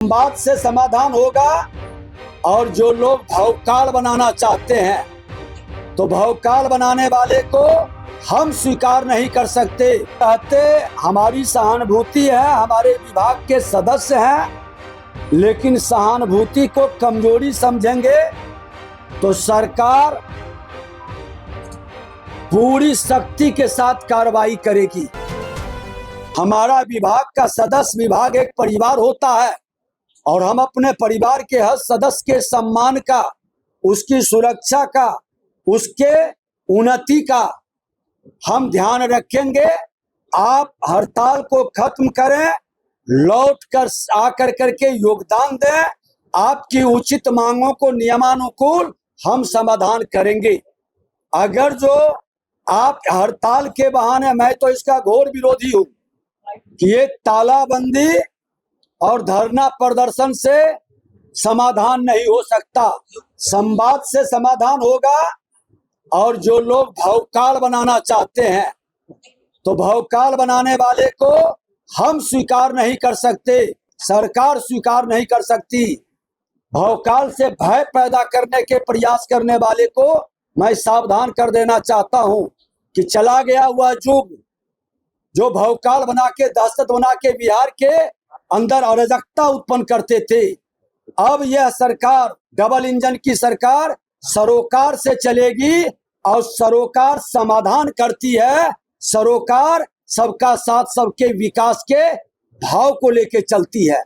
बात से समाधान होगा। और जो लोग भवकाल बनाना चाहते हैं तो भवकाल बनाने वाले को हम स्वीकार नहीं कर सकते। कहते हमारी सहानुभूति है, हमारे विभाग के सदस्य हैं, लेकिन सहानुभूति को कमजोरी समझेंगे तो सरकार पूरी शक्ति के साथ कार्रवाई करेगी। हमारा विभाग का सदस्य विभाग एक परिवार होता है और हम अपने परिवार के हर सदस्य के सम्मान का, उसकी सुरक्षा का, उसके उन्नति का हम ध्यान रखेंगे। आप हड़ताल को खत्म करें, लौट कर आकर करके योगदान दें। आपकी उचित मांगों को नियमानुकूल हम समाधान करेंगे। अगर जो आप हड़ताल के बहाने, मैं तो इसका घोर विरोधी हूं कि ये तालाबंदी और धरना प्रदर्शन से समाधान नहीं हो सकता। संवाद से समाधान होगा। और जो लोग भवकाल बनाना चाहते हैं तो भवकाल बनाने वाले को हम स्वीकार नहीं कर सकते, सरकार स्वीकार नहीं कर सकती। भवकाल से भय पैदा करने के प्रयास करने वाले को मैं सावधान कर देना चाहता हूं कि चला गया हुआ युग, जो भवकाल बना के, दहशत बना के बिहार के अंदर अराजकता उत्पन्न करते थे। अब यह सरकार, डबल इंजन की सरकार, सरोकार से चलेगी और सरोकार समाधान करती है। सरोकार सबका साथ, सबके विकास के भाव को लेके चलती है।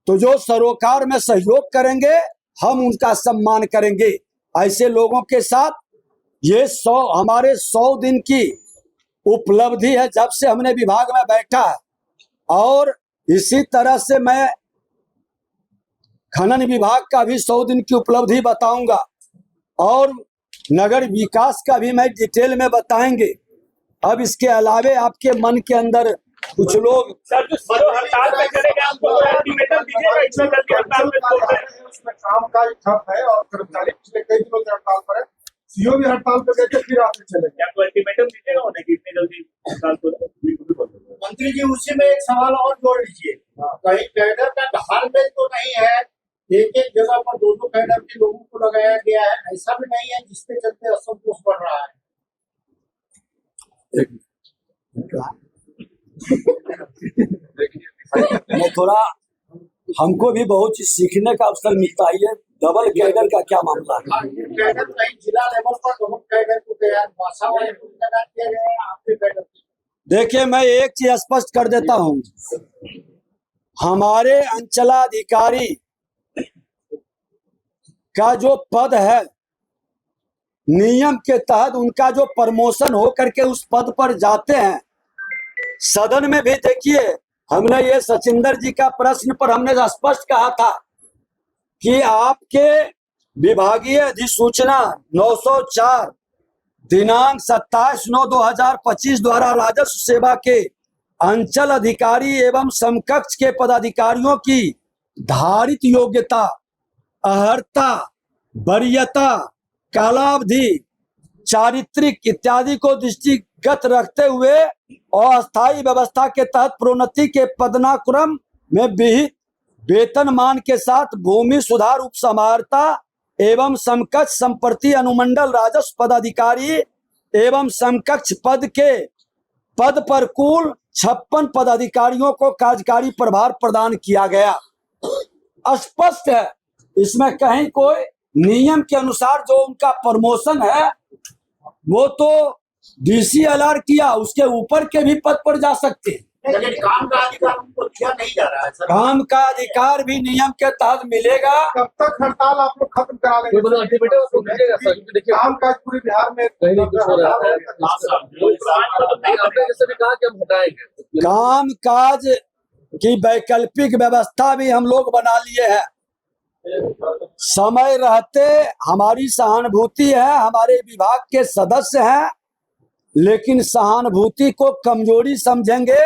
तो जो सरोकार में सहयोग करेंगे हम उनका सम्मान करेंगे। ऐसे लोगों के साथ ये हमारे 100 दिन की उपलब्धि है जब से हमने विभाग में बैठा है। और इसी तरह से मैं खनन विभाग का भी 100 दिन की उपलब्धि बताऊंगा और नगर विकास का भी मैं डिटेल में बताएंगे। अब इसके अलावे आपके मन के अंदर कुछ लोग सर जो हड़ताल पे चलेगा आपको अल्टीमेटम दीजिएगा, इसमें करके हड़ताल पे छोड़ रहे हैं। उसमें काम का ठप है और कर्मचारी पिछले कई दिनों से हड़ताल पर है। सीओ भी हड़ताल पे गए थे, फिर आते चले गए। आपको अल्टीमेटम दीजिएगा उन्हें कि इतनी जल्दी हड़ताल को मंत्री जी उसी में एक सवाल और जोड़ लीजिए। कहीं कैडर का घालमेल तो नहीं है, एक एक जगह पर दो दो कैडर के लोगों को लगाया गया है, ऐसा भी नहीं है जिसके चलते असंतोष बढ़ रहा है। मैं थोड़ा, हमको भी बहुत चीज सीखने का अवसर मिलता है। ये डबल कैडर का क्या मामला है? ये कैडर कहीं जिला लेवल पर डबल कैडर को तैयार भाषा वाले को तैनात किया गया है, आपके कैडर। देखिए, मैं एक चीज स्पष्ट कर देता हूं, हमारे अंचलाधिकारी का जो पद है, नियम के तहत उनका जो प्रमोशन हो करके उस पद पर जाते हैं। सदन में भी देखिए, हमने ये सचिंदर जी का प्रश्न पर हमने स्पष्ट कहा था कि आपके विभागीय अधिसूचना 904 दिनांक 27/9/2025 द्वारा राजस्व सेवा के अंचल अधिकारी एवं समकक्ष के पदाधिकारियों की धारित योग्यता, अर्हता, वरीयता, कालावधि, चारित्रिक इत्यादि को दृष्टिगत रखते हुए अस्थायी व्यवस्था के तहत प्रोन्नति के पदानुक्रम में विहित वेतनमान के साथ भूमि सुधार उप समाहर्ता एवं समकक्ष संपत्ति अनुमंडल राजस्व पदाधिकारी एवं समकक्ष पद पर कुल 56 पदाधिकारियों को कार्यकारी प्रभार प्रदान किया गया। स्पष्ट है, इसमें कहीं कोई नियम के अनुसार जो उनका प्रमोशन है वो तो DCLR किया, उसके ऊपर के भी पद पर जा सकते हैं। लेकिन काम का अधिकार उनको दिया नहीं जा रहा है सर। काम का अधिकार भी नियम के तहत मिलेगा। कब तक हड़ताल आप लोग खत्म करा लेंगे? काम काज पूरे बिहार में काम काज की वैकल्पिक व्यवस्था भी हम लोग बना लिए हैं। समय रहते हमारी सहानुभूति है, हमारे विभाग के सदस्य हैं, लेकिन सहानुभूति को कमजोरी समझेंगे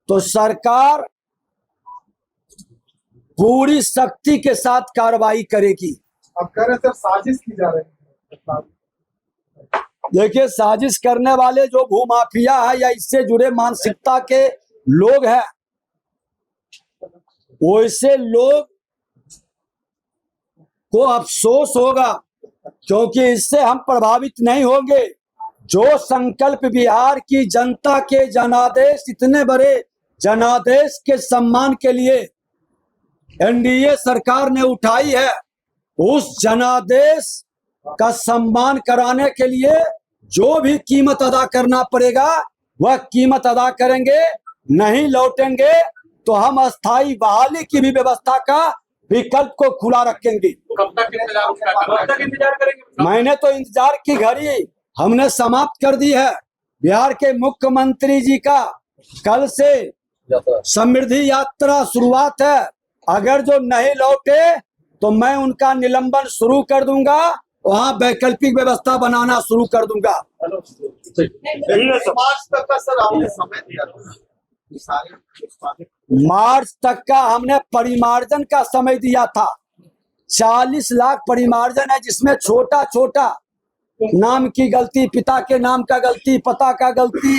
तो सरकार पूरी शक्ति के साथ कार्रवाई करेगी। अब कह रहे सर साजिश की जा रही है। देखिए, साजिश करने वाले जो भूमाफिया है या इससे जुड़े मानसिकता के लोग हैं, वैसे लोग को अफसोस होगा, क्योंकि इससे हम प्रभावित नहीं होंगे। जो संकल्प बिहार की जनता के जनादेश, इतने बड़े जनादेश के सम्मान के लिए एनडीए सरकार ने उठाई है, उस जनादेश का सम्मान कराने के लिए जो भी कीमत अदा करना पड़ेगा वह कीमत अदा करेंगे। नहीं लौटेंगे तो हम अस्थायी बहाली की भी व्यवस्था का विकल्प को खुला रखेंगे। कब तक इंतजार कब तक इंतजार करेंगे? मैंने तो इंतजार की घड़ी हमने समाप्त कर दी है। बिहार के मुख्यमंत्री जी का कल से समृद्धि यात्रा शुरुआत है। अगर जो नहीं लौटे तो मैं उनका निलंबन शुरू कर दूंगा, वहां वैकल्पिक व्यवस्था बनाना शुरू कर दूंगा। मार्च तक का सर आपने समय दिया था, मार्च तक का हमने परिमार्जन का समय दिया था। 40 लाख परिमार्जन है, जिसमें छोटा छोटा नाम की गलती, पिता के नाम का गलती, पता का गलती,